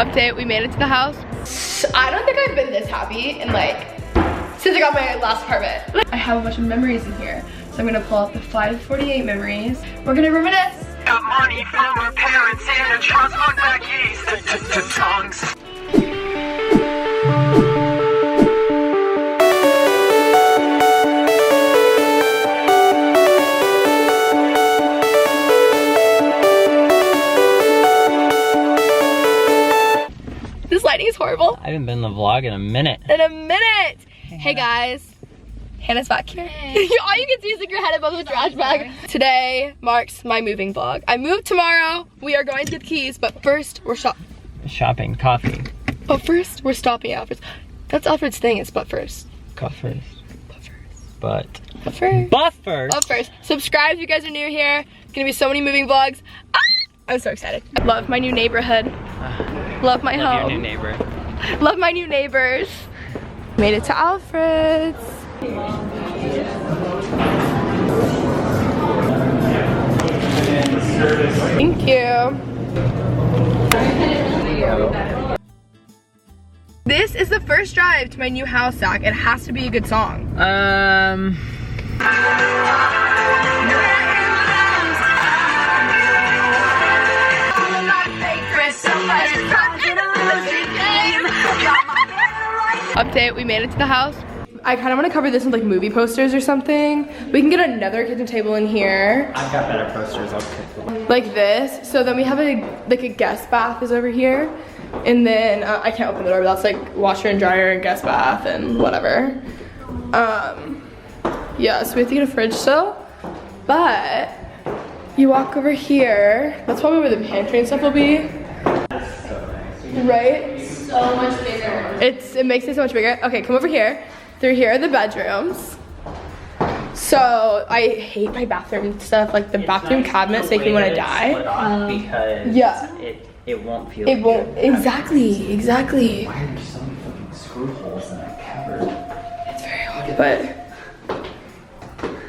Update, we made it to the house. I don't think I've been this happy in like, since I got my last apartment. I have a bunch of memories in here. So I'm gonna pull out the 548 memories. We're gonna reminisce. Got money from her parents and a trust fund back east. Tongues. This lighting is horrible. I haven't been in the vlog in a minute. Hey guys. Hannah's back here. All you can see is like your head above the trash bag. Today marks my moving vlog. I move tomorrow. We are going to get the keys, but first we're shopping, coffee. But first we're stopping at Alfred's. That's Alfred's thing, it's but first. But first. Subscribe if you guys are new here. It's gonna be so many moving vlogs. Ah! I'm so excited. I love my new neighborhood. Love my home. Love your new neighbor. Love my new neighbors. Made it to Alfred's. Thank you. This is the first drive to my new house, Zach. It has to be a good song. Update, we made it to the house. I kind of want to cover this with like movie posters or something. We can get another kitchen table in here. I've got better posters, I'll pick them. Like this. So then we have a guest bath is over here. And then I can't open the door, but that's like washer and dryer and guest bath and whatever. Yeah, so we have to get a fridge still. But you walk over here. That's probably where the pantry and stuff will be. Right? So much bigger. It makes it so much bigger. Okay, come over here. Through here are the bedrooms. So I hate my bathroom stuff. Like the bathroom cabinets make me want to die. Because yeah. It won't feel. It won't. Exactly. Why are there so many fucking screw holes in that cupboard? It's very odd, but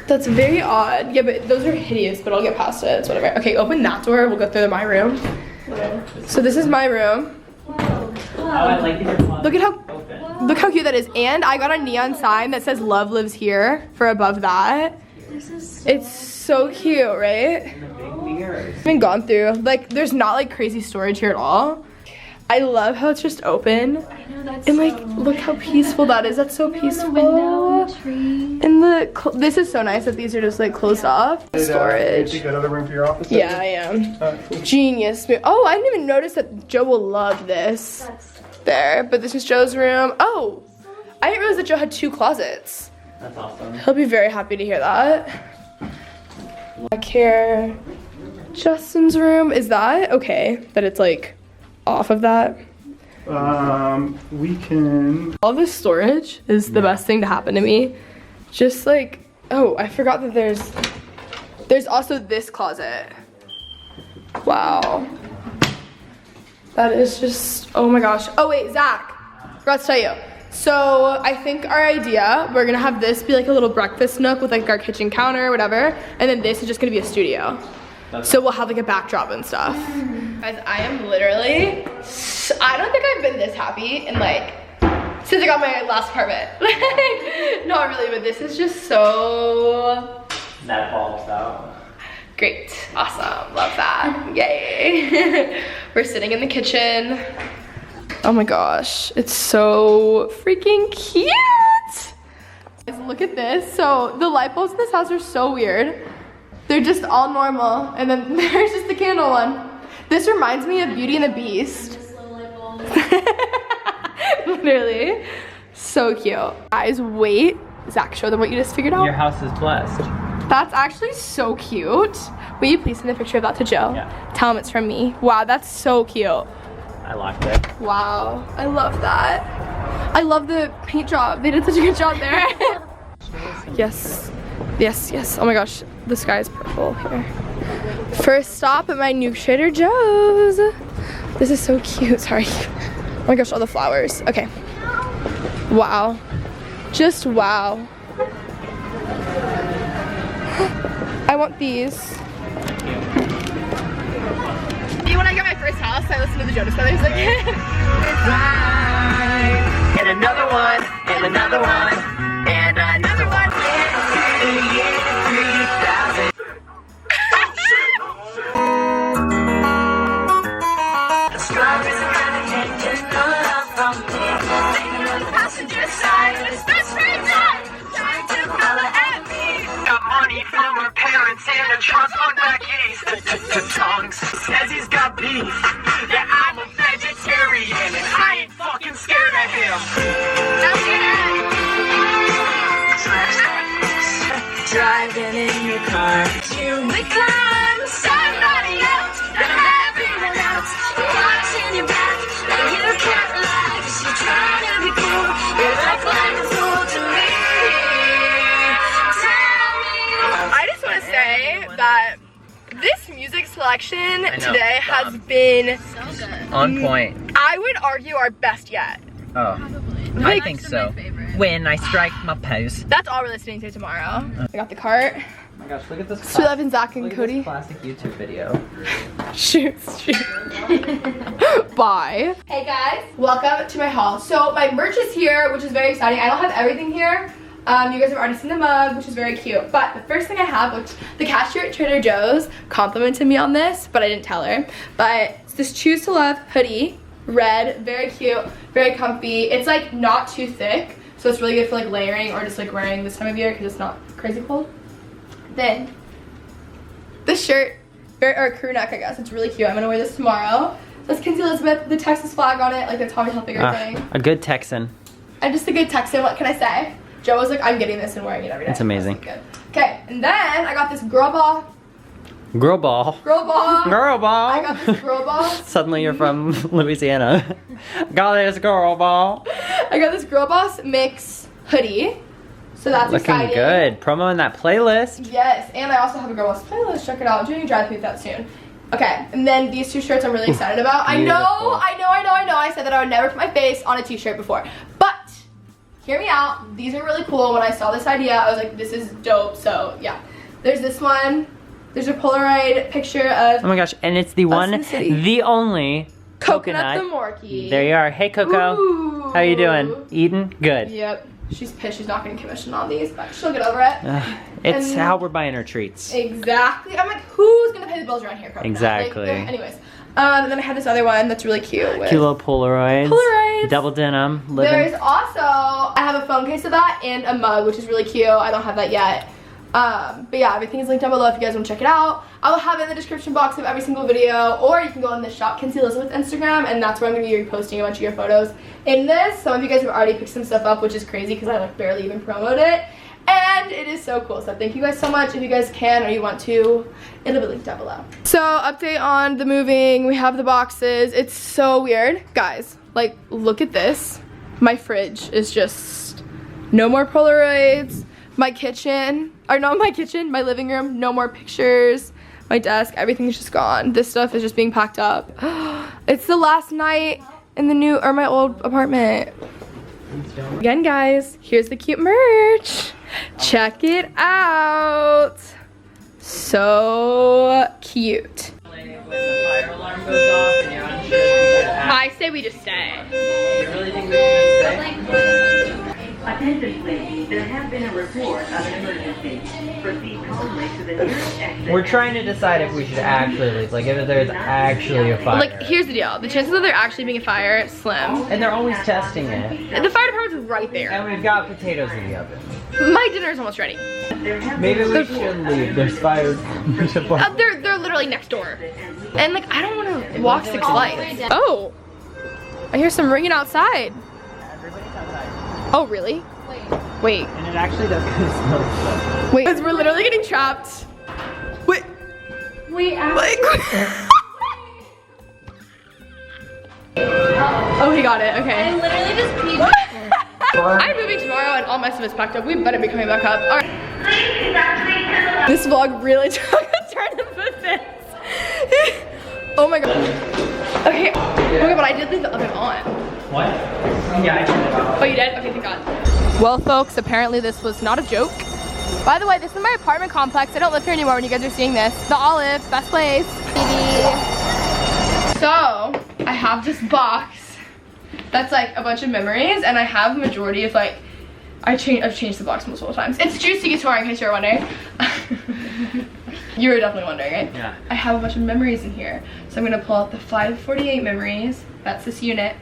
that's very odd. Yeah, but those are hideous. But I'll get past it. It's whatever. Okay, open that door. We'll go through my room. So this is my room. Oh, I like your closet. Look how cute that is. And I got a neon sign that says "Love lives here" for above that. It's so cute, right? I've been gone through. Like, there's not like crazy storage here at all. I love how it's just open. I know, that's and like, look how peaceful that is. That's so peaceful. Window, the tree. And this is so nice that these are just like closed off. Storage. You got another room for your office? Yeah, I am. Genius. Oh, I didn't even notice that Joe will love this. There, but this is Joe's room. Oh, I didn't realize that Joe had 2 closets. That's awesome. He'll be very happy to hear that. Back here, Justin's room. Is that okay that it's like off of that? We can. All this storage is the best thing to happen to me. Just like, oh, I forgot that there's also this closet. Wow. That is just, oh my gosh. Oh wait, Zach, forgot to tell you. So I think our idea, we're gonna have this be like a little breakfast nook with like our kitchen counter or whatever. And then this is just gonna be a studio. So we'll have like a backdrop and stuff. Guys, I am literally, I don't think I've been this happy in like, since I got my last apartment. Not really, but this is just so. That bulbs out. Great, awesome, love that, yay. We're sitting in the kitchen. Oh my gosh, it's so freaking cute. Look at this. So the light bulbs in this house are so weird. They're just all normal, and then there's just the candle one. This reminds me of Beauty and the Beast. Literally, so cute. Guys, wait. Zach, show them what you just figured out. Your house is blessed. That's actually so cute. Will you please send a picture of that to Joe? Yeah. Tell him it's from me. Wow, that's so cute. I locked it. Wow, I love that. I love the paint job. They did such a good job there. Yes, yes, yes. Oh my gosh, the sky is purple here. First stop at my new Trader Joe's. This is so cute, sorry. Oh my gosh, all the flowers. Okay. Wow, just wow. I want these. You when I get my first house, so I listened to the Jonas Brothers again. And another one, and another one, and another one. Yeah, 3000. The scribe is around the engine, no love from me. Sitting on the passenger side, and his best friend's out, trying to holler at me. Got money from her parents and a trust fund back east. Tongues says he's got beef. Yeah, I'm a vegetarian and I ain't fucking scared of him. Driving in your car to become somebody else and everyone else. Watching your back and you can't relax. You try to be cool, you look like a fool to me. Tell me. I just want to say that this music selection today has been On point. I would argue our best yet. Oh, I Like, think so. When I strike my pose. that's all we're listening to tomorrow. I got the cart. Oh my gosh, look at this. Sweet Love and Zach and Look at Cody. this classic YouTube video. Shoot. Bye. Hey guys, welcome to my haul. So my merch is here, which is very exciting. I don't have everything here. You guys have already seen the mug, which is very cute. But the first thing I have, which the cashier at Trader Joe's complimented me on this, but I didn't tell her. But it's this Choose to Love hoodie, red, very cute, very comfy. It's like not too thick, so it's really good for like layering or just like wearing this time of year because it's not crazy cold. Then this shirt, or crew neck, I guess. It's really cute. I'm gonna wear this tomorrow. That's Kenzie Elizabeth, the Texas flag on it, like the Tommy Hilfiger thing. A good Texan. I'm just a good Texan, what can I say? Joe was like, I'm getting this and wearing it every day. It's amazing. Good. Okay, and then I got this girl ball. Girl ball. Girl ball. Girl ball. I got this girl ball. Suddenly you're from Louisiana. Got this girl ball. I got this Girl Boss Mix hoodie. So that's Looking exciting. good. Promo in that playlist. Yes, and I also have a Girl Boss playlist. Check it out. I'm doing a drive through that soon. Okay, and then these two shirts I'm really excited about. I know. I said that I would never put my face on a t-shirt before. But hear me out. These are really cool. When I saw this idea, I was like, this is dope. So yeah. There's this one. There's a Polaroid picture of Oh my gosh, and it's the one, in the city. the only Coconut the Morky. There you are. Hey Coco. Ooh. How you doing? Eating? Good. Yep. She's pissed she's not getting commission on these, but she'll get over it. It's And- how we're buying our treats. Exactly. I'm like, who's gonna pay the bills around here? Coconut? Exactly. Like, anyways, and then I have this other one that's really cute. With Kilo Polaroids. Polaroids. Double denim. Living. There's also, I have a phone case of that and a mug, which is really cute. I don't have that yet. But yeah, everything is linked down below if you guys want to check it out. I will have it in the description box of every single video, or you can go on the shop Kenzie Elizabeth Instagram, and that's where I'm going to be reposting a bunch of your photos in this. Some of you guys have already picked some stuff up, which is crazy because I like barely even promote it. And it is so cool. So thank you guys so much. If you guys can or you want to, it'll be linked down below. So update on the moving. We have the boxes. It's so weird. Guys, like, look at this. My fridge is just no more Polaroids. My kitchen, or not my kitchen, my living room, no more pictures. My desk, everything's just gone. This stuff is just being packed up. It's the last night in the new, or my old apartment. Again, guys, here's the cute merch. Check it out. So cute. When the fire alarm goes off and you're unsure if you should I say we just stay. You really think we should stay? Attention please, there has been a report of an emergency. Proceed calmly to the nearest exit. We're trying to decide if we should actually leave, like if there's actually a fire. Like, here's the deal. The chances of there actually being a fire, slim. And they're always testing it. The fire department's right there. And we've got potatoes in the oven. My dinner's almost ready. Maybe we should leave. There's fire. They're literally next door. And like, I don't want to walk 6 lights. Oh, I hear some ringing outside. Oh, really? Wait. And it actually does kind of smell stuff. Wait. We're literally getting trapped. Wait. Wait, Like. Oh, he got it. I Okay. literally just peed. I'm moving tomorrow and all my stuff is packed up. We better be coming back up. All right. This vlog really took a turn of events. Oh my god. Okay. Okay, but I did leave the oven on. What? Yeah, I turned it off. Oh, you did? Okay, thank God. Well, folks, apparently this was not a joke. By the way, this is my apartment complex. I don't live here anymore when you guys are seeing this. The Olive, best place. So I have this box that's like a bunch of memories, and I have a majority of like, I've changed the box multiple times. It's Juicy Guitar, in case you're wondering. You were definitely wondering, right? Yeah. I have a bunch of memories in here. So I'm gonna pull out the 548 memories. That's this unit.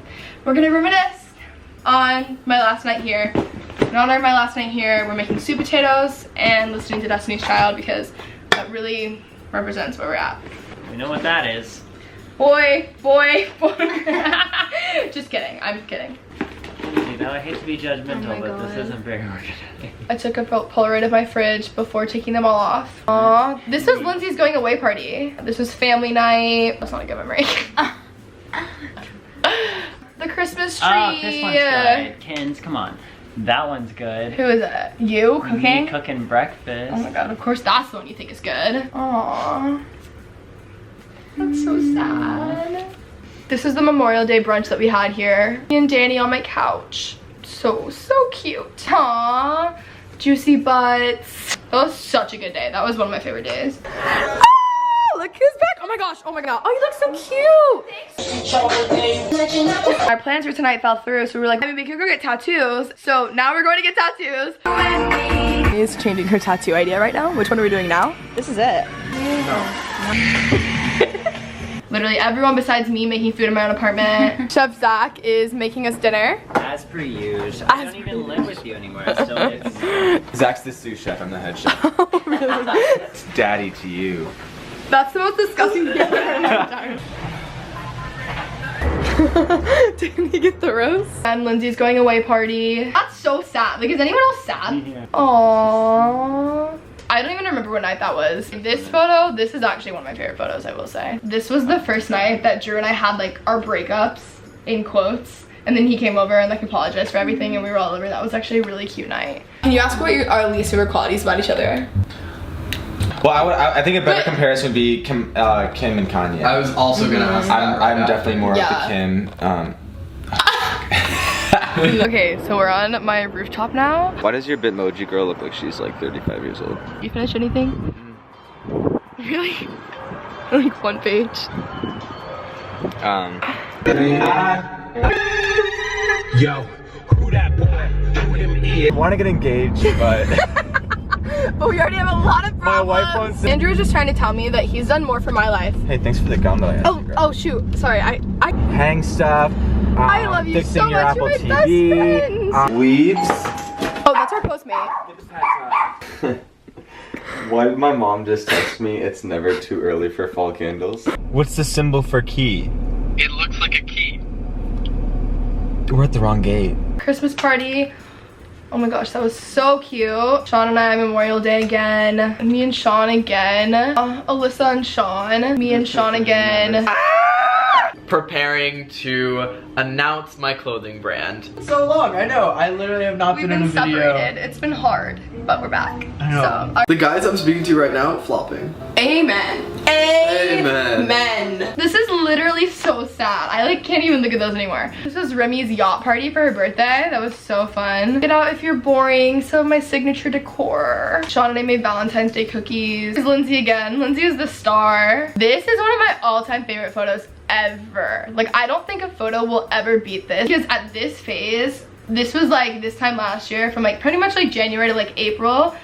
We're gonna reminisce on my last night here. In honor of my last night here, we're making sweet potatoes and listening to Destiny's Child, because that really represents where we're at. We know what that is. Boy. Just kidding, I'm just kidding. You know, I hate to be judgmental, but this isn't very organized. I took a Polaroid of my fridge before taking them all off. Aww. This was Lindsay's going away party. This was family night. That's not a good memory. The Christmas tree. Oh, this one's good. Ken's, come on. That one's good. Who is it? You cooking? Me cooking breakfast. Oh my god, of course that's the one you think is good. Aww. That's so sad. This is the Memorial Day brunch that we had here. Me and Danny on my couch. So cute. Aww. Juicy butts. That was such a good day. That was one of my favorite days. Oh, look who's back. Oh my gosh. Oh my god. Oh, you look so cute. Our plans for tonight fell through, so we were like, maybe we could go get tattoos. So now we're going to get tattoos. She's changing her tattoo idea right now. Which one are we doing now? This is it. Literally everyone besides me making food in my own apartment. Chef Zach is making us dinner. As per usual. I don't even live with you anymore. I still live. Zach's the sous chef, I'm the head chef. Oh, really? It's daddy to you. That's the most disgusting thing I've ever heard. Didn't he get the roast? And Lindsay's going away party. That's so sad. Like, is anyone else sad? Yeah. Aww. I don't even remember what night that was. This photo, this is actually one of my favorite photos, I will say. This was the first night that Drew and I had like our breakups, in quotes. And then he came over and like apologized for everything, and we were all over. That was actually a really cute night. Can you ask what our least favorite qualities about each other are? Well, I think a better comparison would be Kim and Kanye. I was also gonna ask that. I'm definitely more Yeah. of the Kim. Okay, so we're on my rooftop now. Why does your Bitmoji girl look like she's like 35 years old? You finished anything? Really? Like one page. Yo, who that boy? Who him is? I want to get engaged, but But we already have a lot of problems. my wife wants to. Andrew was just trying to tell me that he's done more for my life. Hey, thanks for the gum though. Oh shoot, sorry, I Hang stuff. I love you fixing so your much, Apple you're my TV. best friends. Weaves. Oh, that's our Postmate. Why did my mom just text me? It's never too early for fall candles. What's the symbol for key? It looks like a key. We're at the wrong gate. Christmas party. Oh my gosh, that was so cute. Sean and I, Memorial Day again. Me and Sean again. Alyssa and Sean. Me and Sean again. Preparing to announce my clothing brand. So long, I know. I literally have not We've been in a been video. separated. It's been hard, but we're back. I know. So, The guys I'm speaking to right now, flopping. amen. Amen. Amen. This is literally so sad. I like can't even look at those anymore. This was Remy's yacht party for her birthday. That was so fun. Get out if you're boring. Some of my signature decor. Sean and I made Valentine's Day cookies. This is Lindsay again. Lindsay is the star. This is one of my all-time favorite photos ever. Like, I don't think a photo will ever beat this, because at this phase, this was like this time last year, from like pretty much like January to like April,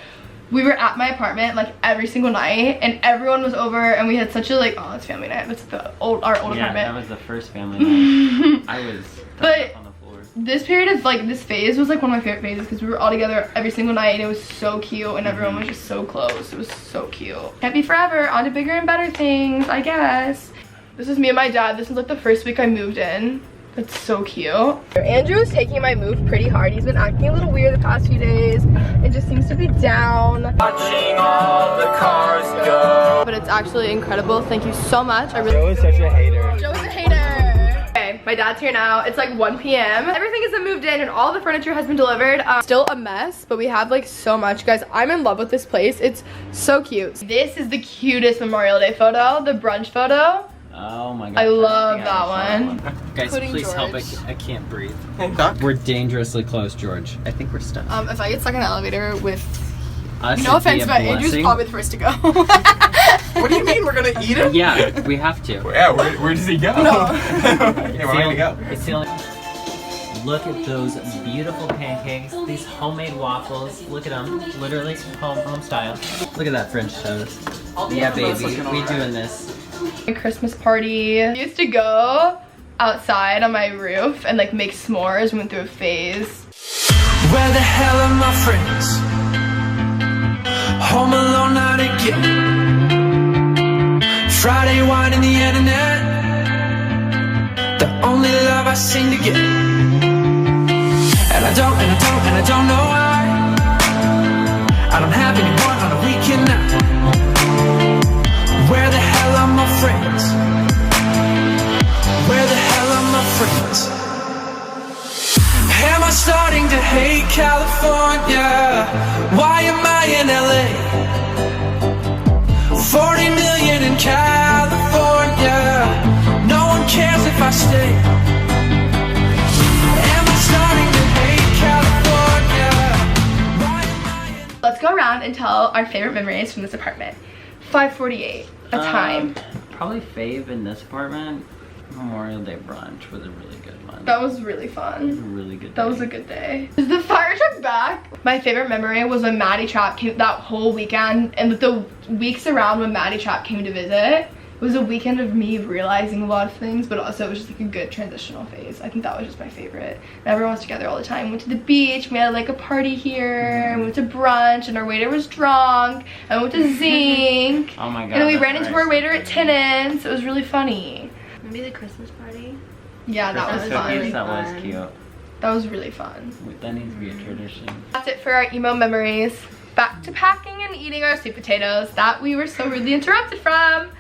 we were at my apartment like every single night, and everyone was over, and we had such a like, oh, it's family night. It's our old apartment. Yeah, that was the first family night. I was But on the floor. this period of like, this phase was like one of my favorite phases, because we were all together every single night, and it was so cute, and everyone was just so close. It was so cute. Can't be forever. On to bigger and better things, I guess. This is me and my dad. This is like the first week I moved in. It's so cute. Andrew is taking my move pretty hard. He's been acting a little weird the past few days. It just seems to be down. Watching all the cars go. But it's actually incredible. Thank you so much. I really. Joe is such a hater. Joe is a hater. Okay, my dad's here now. It's like 1 p.m. Everything has been moved in and all the furniture has been delivered. Still a mess, but we have like so much. Guys, I'm in love with this place. It's so cute. This is the cutest Memorial Day photo, the brunch photo. Oh my god. I love that one. Guys, Including please help. George. I can't breathe. We're dangerously close, George. I think we're stuck. If I get stuck in the elevator with, Us no would be offense, a but Andrew's blessing. probably the first to go. What do you mean we're gonna eat it? Yeah, we have to. Yeah, where does he go? No. Yeah, where did he go? It's the only. Look at those beautiful pancakes, these homemade waffles. Look at them, literally home style. Look at that French toast. Yeah, baby, we doing this. My Christmas party. I used to go outside on my roof and like make s'mores. We went through a phase. Where the hell are my friends? Home alone not again. Friday wine in the internet. The only love I seem to get. And I don't know why. I don't have anyone on a weekend night. Where the hell are my friends? Where the hell are my friends? Am I starting to hate California? Why am I in LA? 40 million in California. No one cares if I stay. Am I starting to hate California? Why am I in Let's go around and tell our favorite memories from this apartment. 5:48, a time. Probably fave in this apartment. Memorial Day brunch was a really good one. That was really fun. Really good day. That was a good day. Is the fire truck back? My favorite memory was when Maddie Trapp came that whole weekend, and the weeks around when Maddie Trapp came to visit. It was a weekend of me realizing a lot of things, but also it was just like a good transitional phase. I think that was just my favorite. And everyone was together all the time. We went to the beach, we had like a party here, we went to brunch, and our waiter was drunk, and we went to Zinc. Oh my god. And then we ran into our waiter at Tinnins. It was really funny. Maybe the Christmas party. Yeah, that was Christmas fun. cookies, that was cute. That was really fun. Wait, that needs to be a tradition. That's it for our emo memories. Back to packing and eating our sweet potatoes that we were so rudely interrupted from.